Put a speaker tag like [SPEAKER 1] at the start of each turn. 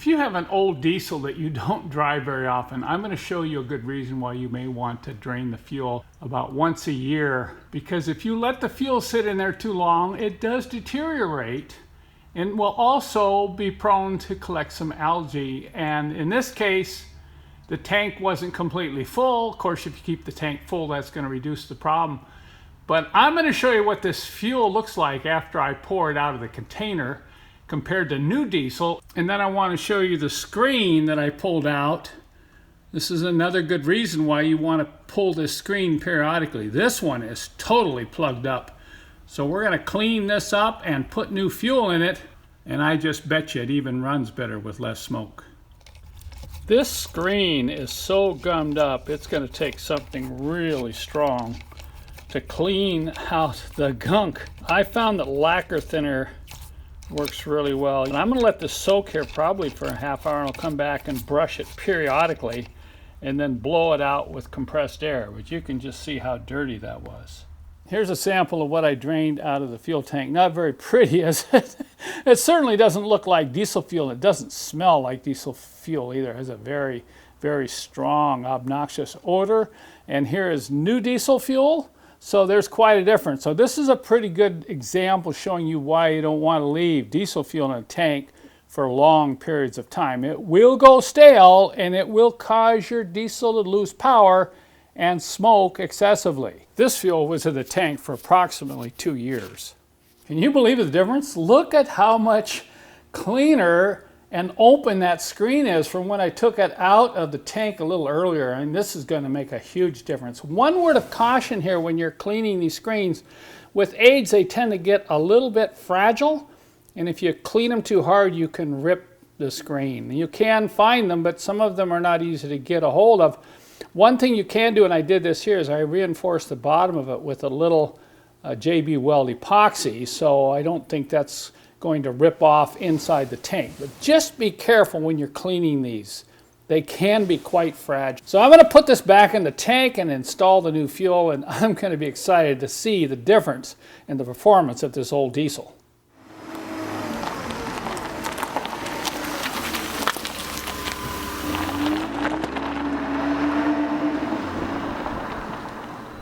[SPEAKER 1] If you have an old diesel that you don't drive very often, I'm going to show you a good reason why you may want to drain the fuel about once a year. Because if you let the fuel sit in there too long, it does deteriorate and will also be prone to collect some algae. And in this case, the tank wasn't completely full. Of course, if you keep the tank full, that's going to reduce the problem. But I'm going to show you what this fuel looks like after I pour it out of the container compared to new diesel. And then I want to show you the screen that I pulled out. This is another good reason why you want to pull this screen periodically. This one is totally plugged up. So we're going to clean this up and put new fuel in it. And I just bet you it even runs better with less smoke. This screen is so gummed up, it's going to take something really strong to clean out the gunk. I found that lacquer thinner works really well. And I'm going to let this soak here probably for a half hour, and I'll come back and brush it periodically and then blow it out with compressed air, but you can just see how dirty that was. Here's a sample of what I drained out of the fuel tank. Not very pretty, is it? It certainly doesn't look like diesel fuel. It doesn't smell like diesel fuel either. It has a very, very strong, obnoxious odor. And here is new diesel fuel. So there's quite a difference. So this is a pretty good example showing you why you don't want to leave diesel fuel in a tank for long periods of time. It will go stale and it will cause your diesel to lose power and smoke excessively. This fuel was in the tank for approximately 2 years. Can you believe the difference? Look at how much cleaner and open that screen is from when I took it out of the tank a little earlier. And this is going to make a huge difference. One word of caution here when you're cleaning these screens. With age, they tend to get a little bit fragile. And if you clean them too hard, you can rip the screen. You can find them, but some of them are not easy to get a hold of. One thing you can do, and I did this here, is I reinforced the bottom of it with a little JB Weld epoxy. So I don't think that's going to rip off inside the tank. But just be careful when you're cleaning these. They can be quite fragile. So I'm going to put this back in the tank and install the new fuel, and I'm going to be excited to see the difference in the performance of this old diesel.